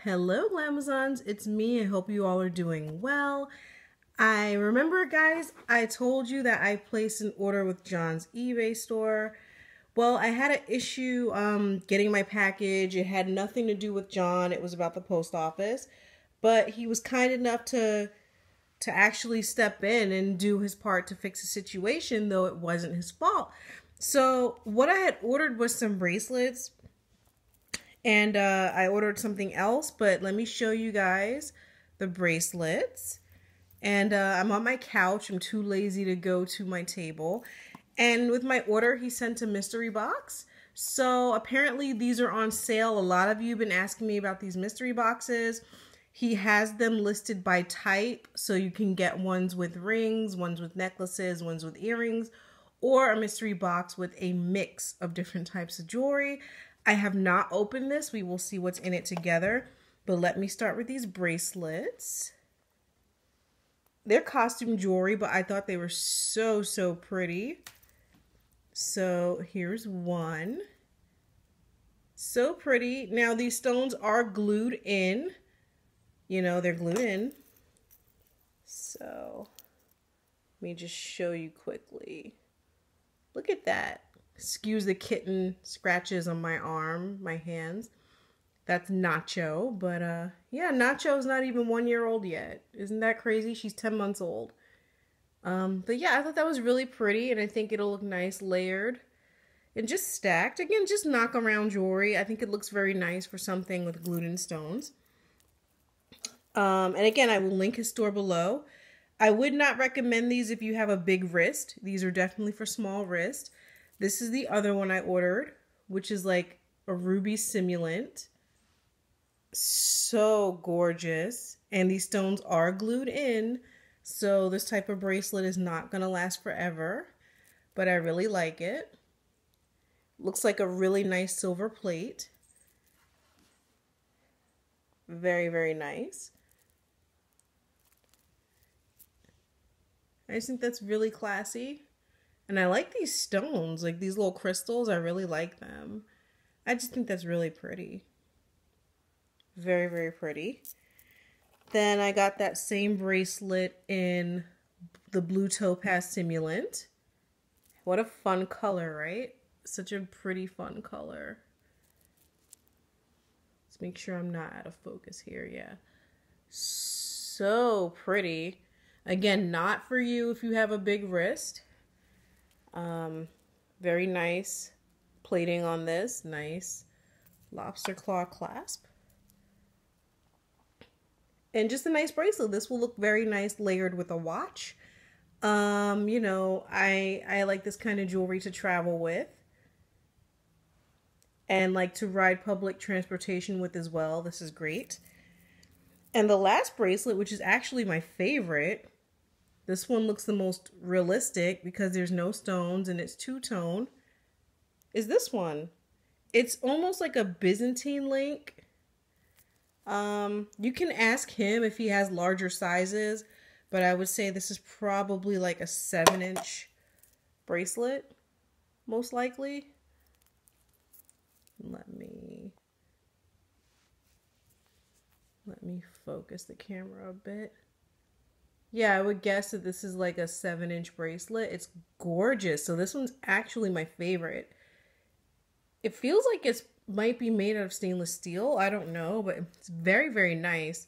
Hello Glamazons, it's me. I hope you all are doing well. I remember, guys, I told you that I placed an order with John's eBay store. Well, I had an issue getting my package. It had nothing to do with John. It was about the post office. But he was kind enough to actually step in and do his part to fix the situation, though it wasn't his fault. So what I had ordered was some bracelets. And I ordered something else, but let me show you guys the bracelets. And I'm on my couch. I'm too lazy to go to my table. And with my order, he sent a mystery box. So apparently these are on sale. A lot of you have been asking me about these mystery boxes. He has them listed by type, so you can get ones with rings, ones with necklaces, ones with earrings, or a mystery box with a mix of different types of jewelry. I have not opened this. We will see what's in it together. But let me start with these bracelets. They're costume jewelry, but I thought they were so pretty. So here's one. So pretty. Now these stones are glued in. You know, they're glued in. So let me just show you quickly. Look at that. Excuse the kitten scratches on my arm, my hands. That's Nacho, but yeah, Nacho's not even 1 year old yet. Isn't that crazy? She's 10 months old. But yeah, I thought that was really pretty, and I think it'll look nice layered and just stacked. Again, just knock around jewelry. I think it looks very nice for something with glued in stones. And again, I will link his store below. I would not recommend these if you have a big wrist. These are definitely for small wrist. This is the other one I ordered, which is like a ruby simulant. So gorgeous. And these stones are glued in. So this type of bracelet is not going to last forever. But I really like it. Looks like a really nice silver plate. Very nice. I just think that's really classy. And I like these stones, like these little crystals. I really like them. I just think that's really pretty. Very pretty. Then I got that same bracelet in the blue topaz simulant. What a fun color, right? Such a pretty fun color. Let's make sure I'm not out of focus here. Yeah. So pretty. Again, not for you if you have a big wrist. Very nice plating on this. Nice lobster claw clasp. And just a nice bracelet. This will look very nice layered with a watch. You know, I like this kind of jewelry to travel with. And like to ride public transportation with as well. This is great. And the last bracelet, which is actually my favorite. This one looks the most realistic because there's no stones and it's two-tone. Is this one. It's almost like a Byzantine link. You can ask him if he has larger sizes, but I would say this is probably like a 7-inch bracelet, most likely. Let me focus the camera a bit. Yeah, I would guess that this is like a 7-inch bracelet. It's gorgeous. So this one's actually my favorite. It feels like it might be made out of stainless steel. I don't know, but it's very nice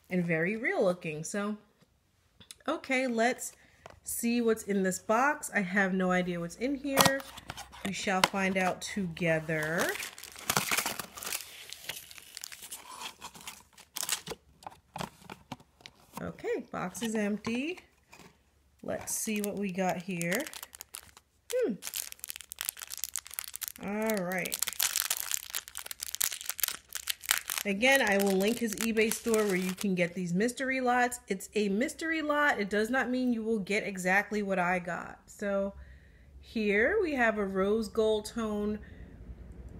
and very real looking. So, okay, let's see what's in this box. I have no idea what's in here. We shall find out together. Okay, box is empty. Let's see what we got here. All right. Again, I will link his eBay store where you can get these mystery lots. It's a mystery lot. It does not mean you will get exactly what I got. So here we have a rose gold tone,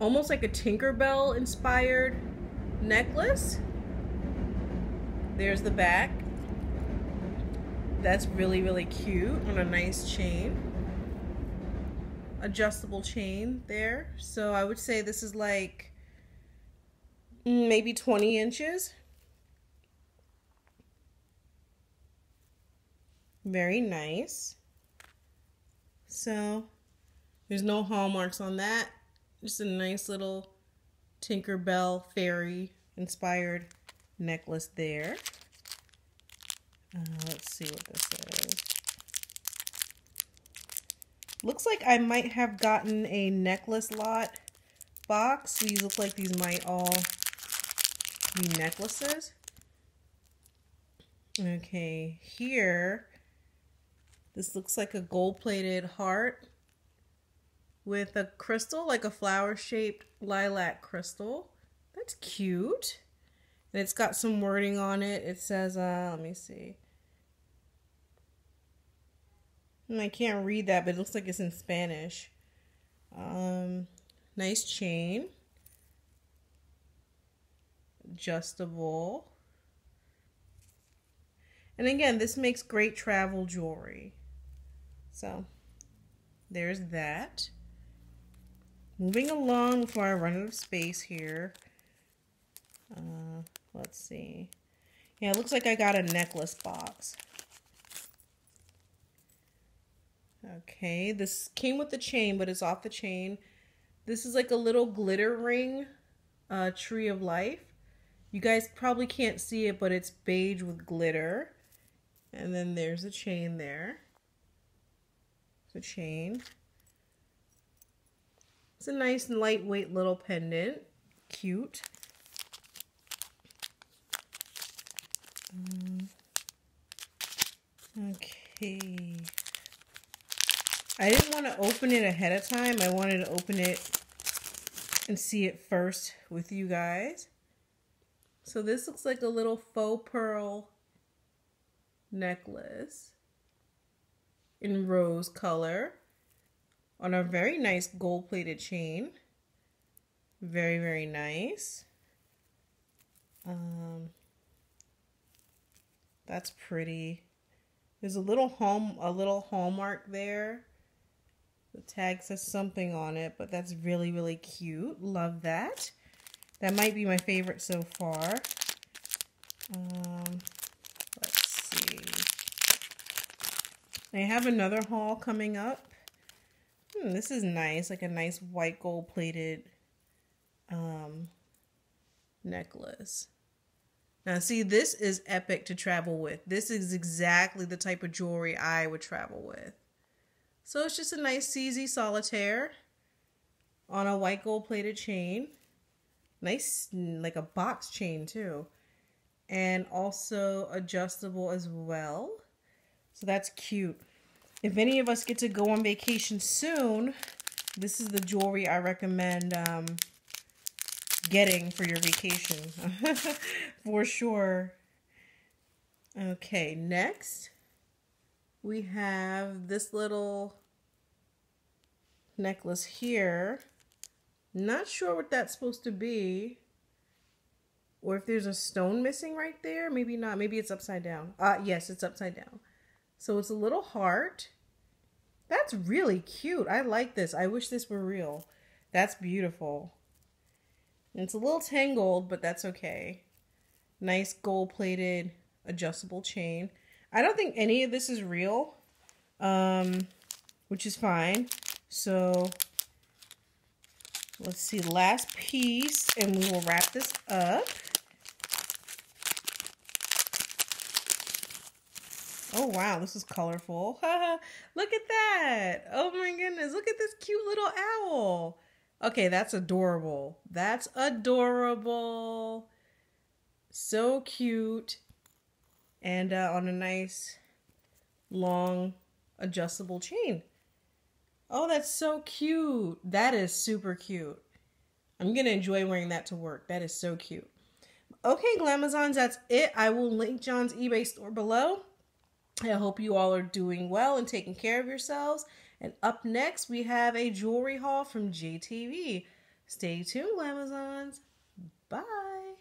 almost like a Tinkerbell inspired necklace. There's the back. That's really cute on a nice chain. Adjustable chain there. So I would say this is like maybe 20 inches. Very nice. So there's no hallmarks on that. Just a nice little Tinkerbell fairy inspired necklace there. Let's see what this is. Looks like I might have gotten a necklace lot box. These look like these might all be necklaces. Okay, here, this looks like a gold-plated heart with a crystal, like a flower-shaped lilac crystal. That's cute. And it's got some wording on it. It says, let me see. I can't read that, but it looks like it's in Spanish. Nice chain. Adjustable. And again, this makes great travel jewelry. So, there's that. Moving along before I run out of space here. Let's see. Yeah, it looks like I got a necklace box. Okay, this came with the chain, but it's off the chain. This is like a little glitter ring, tree of life. You guys probably can't see it, but it's beige with glitter. And then there's a chain there. The chain. It's a nice lightweight little pendant. Cute. Okay. I didn't want to open it ahead of time. I wanted to open it and see it first with you guys. So this looks like a little faux pearl necklace in rose color on a very nice gold-plated chain. Very, very nice. That's pretty. There's a little hallmark there. The tag says something on it, but that's really, really cute. Love that. That might be my favorite so far. Let's see. I have another haul coming up. This is nice, like a nice white gold plated necklace. Now see, this is epic to travel with. This is exactly the type of jewelry I would travel with. So it's just a nice CZ solitaire on a white gold plated chain. Nice, like a box chain too. And also adjustable as well. So that's cute. If any of us get to go on vacation soon, this is the jewelry I recommend getting for your vacation. For sure. Okay, next we have this little necklace here. Not sure what that's supposed to be. Or if there's a stone missing right there. Maybe not. Maybe it's upside down. Yes, it's upside down. So it's a little heart. That's really cute. I like this. I wish this were real. That's beautiful. And it's a little tangled, but that's okay. Nice gold-plated adjustable chain. I don't think any of this is real, which is fine. So let's see, last piece, and we will wrap this up. Oh wow, this is colorful. Look at that. Oh my goodness, look at this cute little owl. Okay, that's adorable. That's adorable. So cute. And on a nice long adjustable chain. Oh, that's so cute. That is super cute. I'm going to enjoy wearing that to work. That is so cute. Okay, Glamazons, that's it. I will link John's eBay store below. I hope you all are doing well and taking care of yourselves. And up next, we have a jewelry haul from JTV. Stay tuned, Glamazons. Bye.